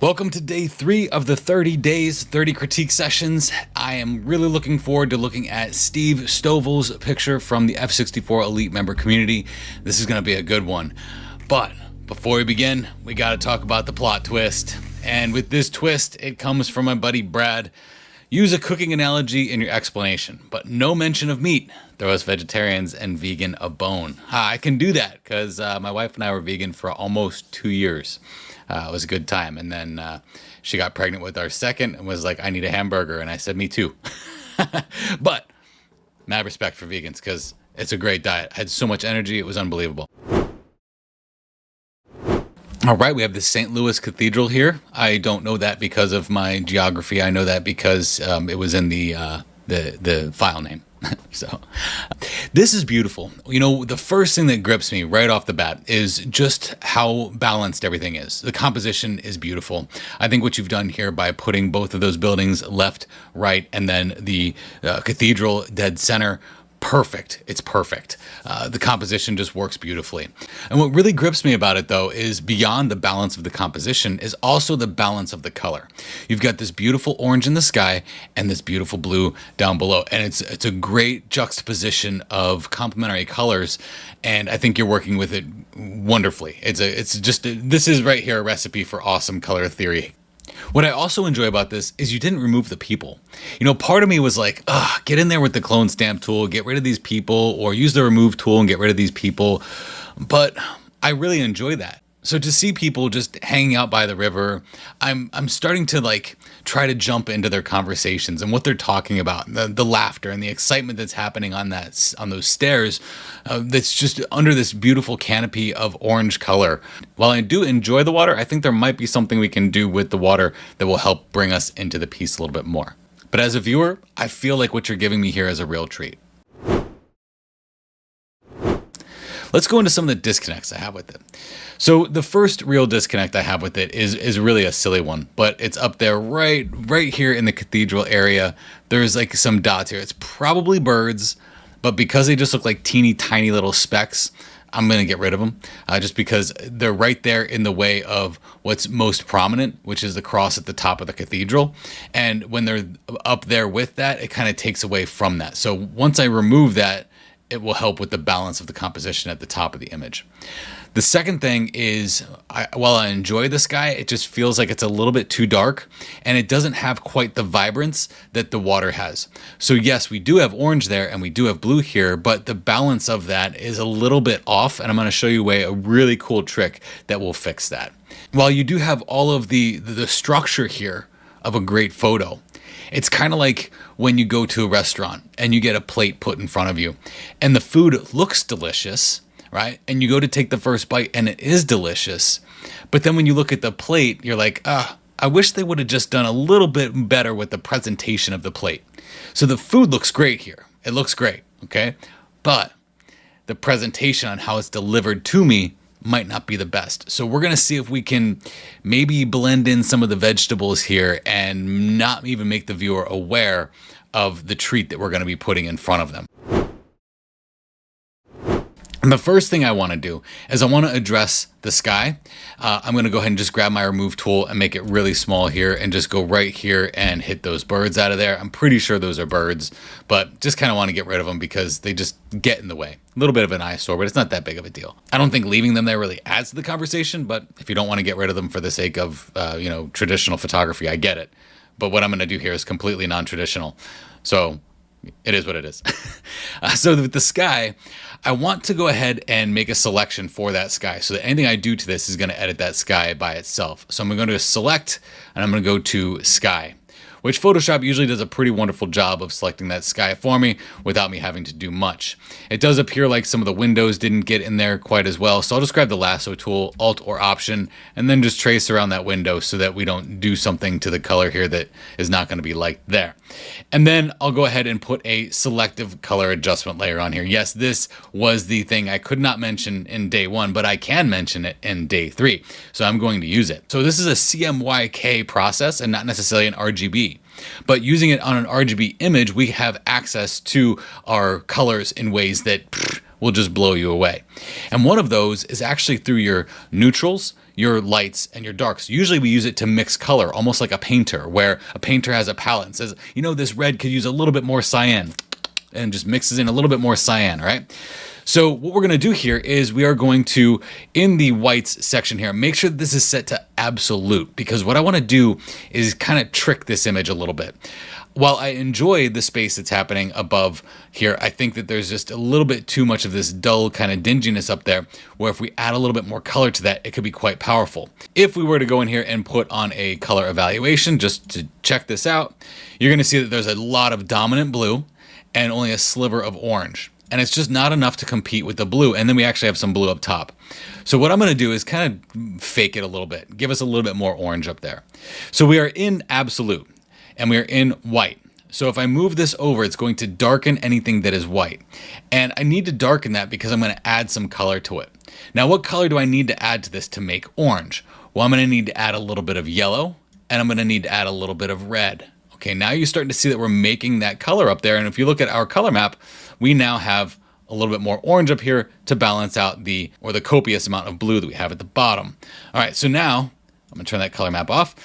Welcome to day 3 of the 30 days, 30 critique sessions. I am really looking forward to looking at Steve Stovall's picture from the F64 Elite member community. This is going to be a good one. But before we begin, we got to talk about the plot twist. And with this twist, it comes from my buddy Brad. Use a cooking analogy in your explanation, but no mention of meat. Throw us vegetarians and vegan a bone. I can do that because my wife and I were vegan for almost 2 years. It was a good time. And then she got pregnant with our second and was like, I need a hamburger. And I said, me too. But mad respect for vegans because it's a great diet. I had so much energy. It was unbelievable. All right, we have the St. Louis Cathedral here. I don't know that because of my geography. I know that because it was in the file name. So this is beautiful. You know, the first thing that grips me right off the bat is just how balanced everything is. The composition is beautiful. I think what you've done here by putting both of those buildings left, right, and then the cathedral dead center, perfect. It's perfect. The composition just works beautifully. And what really grips me about it, though, is beyond the balance of the composition is also the balance of the color. You've got this beautiful orange in the sky and this beautiful blue down below. And it's a great juxtaposition of complementary colors. And I think you're working with it wonderfully. This is right here a recipe for awesome color theory. What I also enjoy about this is you didn't remove the people. You know, part of me was like, get in there with the clone stamp tool, get rid of these people, or use the remove tool and get rid of these people. But I really enjoy that. So to see people just hanging out by the river, I'm starting to like try to jump into their conversations and what they're talking about, the laughter and the excitement that's happening on those stairs. That's just under this beautiful canopy of orange color. While I do enjoy the water, I think there might be something we can do with the water that will help bring us into the piece a little bit more. But as a viewer, I feel like what you're giving me here is a real treat. Let's go into some of the disconnects I have with it. So the first real disconnect I have with it is really a silly one, but it's up there right here in the cathedral area. There's like some dots here. It's probably birds, but because they just look like teeny tiny little specks, I'm going to get rid of them just because they're right there in the way of what's most prominent, which is the cross at the top of the cathedral. And when they're up there with that, it kind of takes away from that. So once I remove that, it will help with the balance of the composition at the top of the image. The second thing is, while I enjoy the sky, it just feels like it's a little bit too dark and it doesn't have quite the vibrance that the water has. So yes, we do have orange there and we do have blue here, but the balance of that is a little bit off. And I'm going to show you a really cool trick that will fix that. While you do have all of the structure here of a great photo, it's kind of like when you go to a restaurant and you get a plate put in front of you and the food looks delicious, right? And you go to take the first bite and it is delicious. But then when you look at the plate, you're like, I wish they would have just done a little bit better with the presentation of the plate. So the food looks great here. It looks great, okay? But the presentation on how it's delivered to me might not be the best. So we're going to see if we can maybe blend in some of the vegetables here and not even make the viewer aware of the treat that we're going to be putting in front of them. And the first thing I want to do is I want to address the sky. I'm going to go ahead and just grab my remove tool and make it really small here and just go right here and hit those birds out of there. I'm pretty sure those are birds, but just kind of want to get rid of them because they just get in the way. A little bit of an eyesore, but it's not that big of a deal. I don't think leaving them there really adds to the conversation, but if you don't want to get rid of them for the sake of, traditional photography, I get it. But what I'm going to do here is completely non-traditional. So it is what it is. So with the sky, I want to go ahead and make a selection for that sky so that anything I do to this is going to edit that sky by itself. So I'm going to select and I'm going to go to sky, which Photoshop usually does a pretty wonderful job of selecting that sky for me without me having to do much. It does appear like some of the windows didn't get in there quite as well. So I'll just grab the lasso tool, Alt or Option, and then just trace around that window so that we don't do something to the color here that is not going to be like there. And then I'll go ahead and put a selective color adjustment layer on here. Yes, this was the thing I could not mention in day 1, but I can mention it in day 3. So I'm going to use it. So this is a CMYK process and not necessarily an RGB. But using it on an RGB image, we have access to our colors in ways that will just blow you away. And one of those is actually through your neutrals, your lights, and your darks. Usually we use it to mix color, almost like a painter, where a painter has a palette and says, you know, this red could use a little bit more cyan, and just mixes in a little bit more cyan, right? So what we're going to do here is we are going to, in the whites section here, make sure that this is set to absolute, because what I want to do is kind of trick this image a little bit. While I enjoy the space that's happening above here, I think that there's just a little bit too much of this dull kind of dinginess up there, where if we add a little bit more color to that, it could be quite powerful. If we were to go in here and put on a color evaluation just to check this out, you're going to see that there's a lot of dominant blue and only a sliver of orange. And it's just not enough to compete with the blue. And then we actually have some blue up top. So what I'm going to do is kind of fake it a little bit, give us a little bit more orange up there. So we are in absolute and we are in white. So if I move this over, it's going to darken anything that is white. And I need to darken that because I'm going to add some color to it. Now, what color do I need to add to this to make orange? Well, I'm going to need to add a little bit of yellow, and I'm going to need to add a little bit of red. Okay, now you're starting to see that we're making that color up there. And if you look at our color map, we now have a little bit more orange up here to balance out the copious amount of blue that we have at the bottom. All right, so now I'm gonna turn that color map off.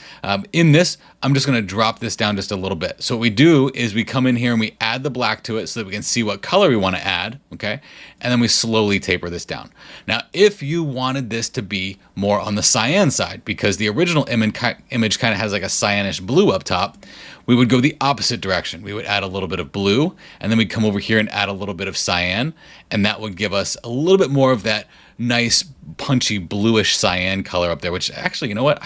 In this, I'm just gonna drop this down just a little bit. So what we do is we come in here and we add the black to it so that we can see what color we wanna add, okay? And then we slowly taper this down. Now, if you wanted this to be more on the cyan side, because the original image kind of has like a cyanish blue up top, we would go the opposite direction. We would add a little bit of blue, and then we'd come over here and add a little bit of cyan, and that would give us a little bit more of that nice, punchy, bluish cyan color up there, which actually, you know what?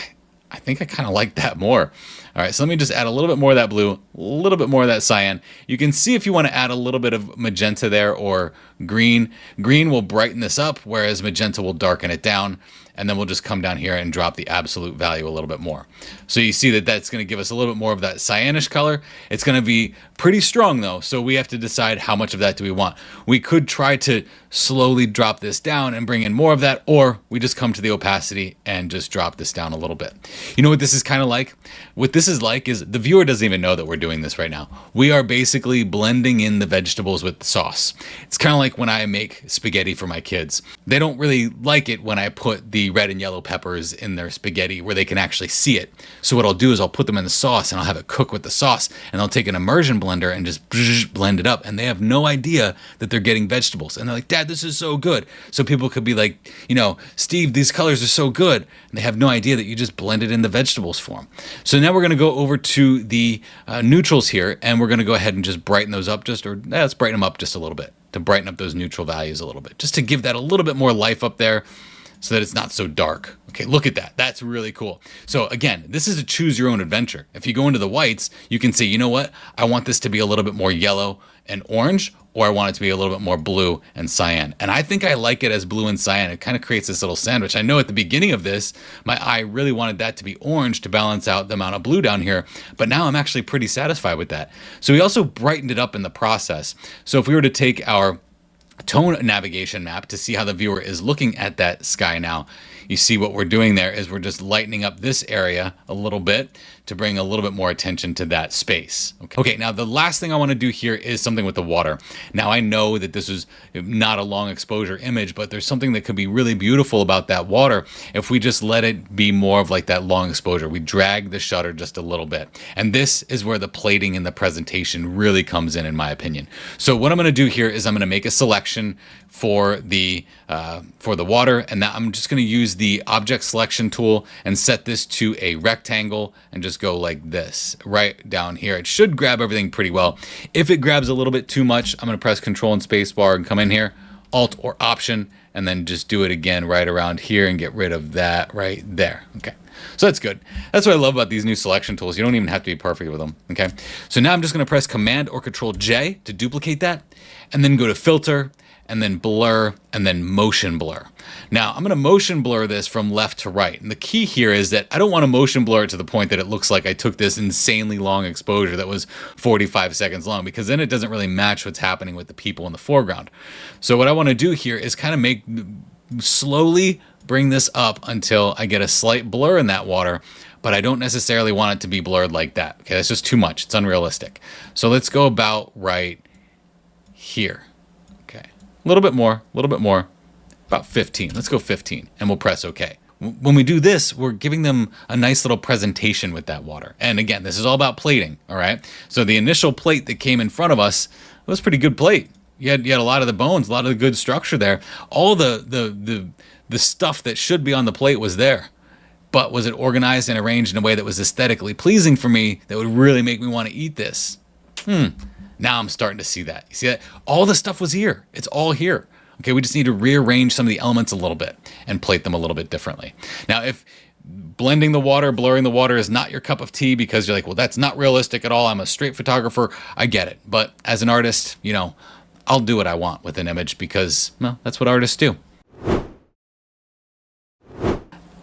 I think I kind of like that more. All right, so let me just add a little bit more of that blue, a little bit more of that cyan. You can see if you want to add a little bit of magenta there or green. Green will brighten this up, whereas magenta will darken it down. And then we'll just come down here and drop the absolute value a little bit more. So you see that that's going to give us a little bit more of that cyanish color. It's going to be pretty strong though, so we have to decide how much of that do we want. We could try to slowly drop this down and bring in more of that, or we just come to the opacity and just drop this down a little bit. You know what this is kind of like? What this is like is the viewer doesn't even know that we're doing this right now. We are basically blending in the vegetables with the sauce. It's kind of like when I make spaghetti for my kids. They don't really like it when I put the red and yellow peppers in their spaghetti where they can actually see it. So what I'll do is I'll put them in the sauce and I'll have it cook with the sauce, and they'll take an immersion blender and just blend it up, and they have no idea that they're getting vegetables. And they're like, Dad, this is so good. So people could be like, you know, Steve, these colors are so good. And they have no idea that you just blended in the vegetables for them. So now we're going to go over to the neutrals here, and we're going to go ahead and just brighten those up let's brighten them up just a little bit, to brighten up those neutral values a little bit, just to give that a little bit more life up there, so that it's not so dark. Okay, look at that. That's really cool. So again, this is a choose your own adventure. If you go into the whites, you can say, you know what? I want this to be a little bit more yellow and orange, or I want it to be a little bit more blue and cyan. And I think I like it as blue and cyan. It kind of creates this little sandwich. I know at the beginning of this, my eye really wanted that to be orange to balance out the amount of blue down here, but now I'm actually pretty satisfied with that. So we also brightened it up in the process. So if we were to take our tone navigation map to see how the viewer is looking at that sky now, you see what we're doing there is we're just lightening up this area a little bit to bring a little bit more attention to that space. Okay, now the last thing I want to do here is something with the water. Now I know that this is not a long exposure image, but there's something that could be really beautiful about that water if we just let it be more of like that long exposure. We drag the shutter just a little bit. And this is where the plating and the presentation really comes in my opinion. So what I'm going to do here is I'm going to make a selection for the water, and that I'm just going to use the object selection tool and set this to a rectangle and just go like this right down here. It should grab everything pretty well. If it grabs a little bit too much, I'm going to press Control and Space Bar and come in here, Alt or Option, and then just do it again right around here and get rid of that right there. Okay. So that's good. That's what I love about these new selection tools. You don't even have to be perfect with them. Okay. So now I'm just going to press Command or Control J to duplicate that, and then go to Filter, and then Blur, and then Motion Blur. Now I'm going to motion blur this from left to right. And the key here is that I don't want to motion blur it to the point that it looks like I took this insanely long exposure that was 45 seconds long, because then it doesn't really match what's happening with the people in the foreground. So what I want to do here is kind of slowly bring this up until I get a slight blur in that water, but I don't necessarily want it to be blurred like that. Okay, that's just too much. It's unrealistic. So let's go about right here. a little bit more, about 15. Let's go 15, and we'll press OK. When we do this, we're giving them a nice little presentation with that water. And again, this is all about plating, all right? So the initial plate that came in front of us was a pretty good plate. You had a lot of the bones, a lot of the good structure there. All the stuff that should be on the plate was there. But was it organized and arranged in a way that was aesthetically pleasing for me that would really make me want to eat this? Now I'm starting to see that. You see that? All the stuff was here. It's all here. Okay, we just need to rearrange some of the elements a little bit and plate them a little bit differently. Now, if blending the water, blurring the water is not your cup of tea because you're like, well, that's not realistic at all. I'm a straight photographer. I get it. But as an artist, I'll do what I want with an image because, well, that's what artists do.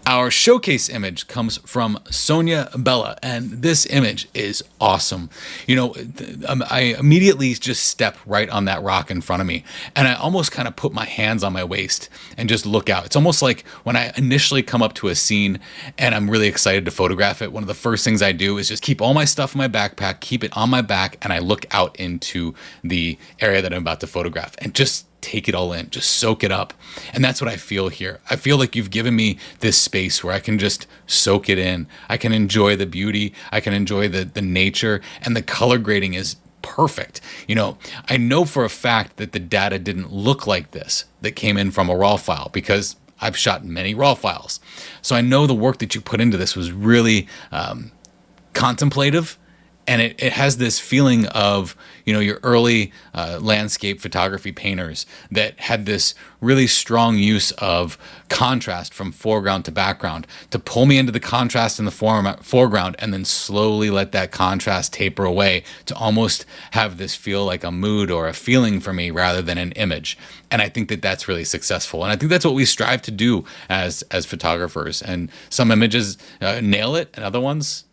Our showcase image comes from Sonja Bella, and this image is awesome. I immediately just step right on that rock in front of me, and I almost kind of put my hands on my waist and just look out. It's almost like when I initially come up to a scene and I'm really excited to photograph it, one of the first things I do is just keep all my stuff in my backpack, keep it on my back, and I look out into the area that I'm about to photograph and just take it all in, just soak it up. And that's what I feel here. I feel like you've given me this space where I can just soak it in. I can enjoy the beauty. I can enjoy the nature, and the color grading is perfect. I know for a fact that the data didn't look like this that came in from a raw file because I've shot many raw files. So I know the work that you put into this was really contemplative. And it has this feeling of, your early landscape photography painters that had this really strong use of contrast from foreground to background to pull me into the contrast in the foreground and then slowly let that contrast taper away to almost have this feel like a mood or a feeling for me rather than an image. And I think that that's really successful. And I think that's what we strive to do as photographers. And some images nail it, and other ones,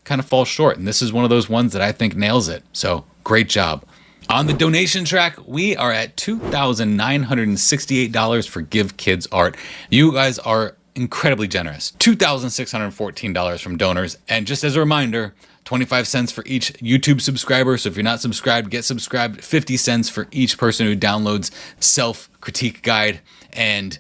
kind of fall short. And this is one of those ones that I think nails it. So great job. On the donation track, we are at $2,968 for Give Kids Art. You guys are incredibly generous. $2,614 from donors. And just as a reminder, 25 cents for each YouTube subscriber. So if you're not subscribed, get subscribed. 50 cents for each person who downloads self-critique guide. And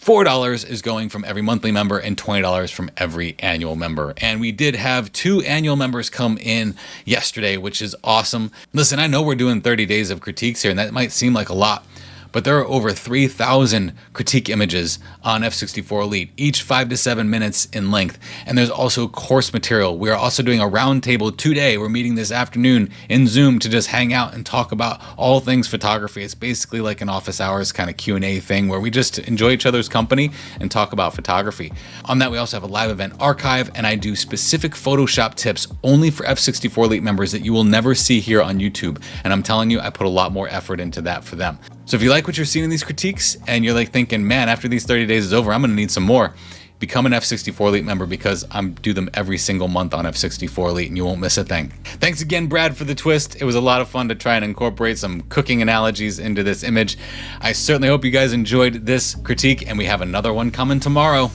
$4 is going from every monthly member and $20 from every annual member. And we did have 2 annual members come in yesterday, which is awesome. Listen, I know we're doing 30 days of critiques here, and that might seem like a lot, but there are over 3,000 critique images on F64 Elite, each 5 to 7 minutes in length. And there's also course material. We are also doing a roundtable today. We're meeting this afternoon in Zoom to just hang out and talk about all things photography. It's basically like an office hours kind of Q&A thing where we just enjoy each other's company and talk about photography. On that, we also have a live event archive, and I do specific Photoshop tips only for F64 Elite members that you will never see here on YouTube. And I'm telling you, I put a lot more effort into that for them. So if you like what you're seeing in these critiques and you're like thinking, man, after these 30 days is over, I'm going to need some more, become an F64 Elite member because I do them every single month on F64 Elite and you won't miss a thing. Thanks again, Brad, for the twist. It was a lot of fun to try and incorporate some cooking analogies into this image. I certainly hope you guys enjoyed this critique, and we have another one coming tomorrow.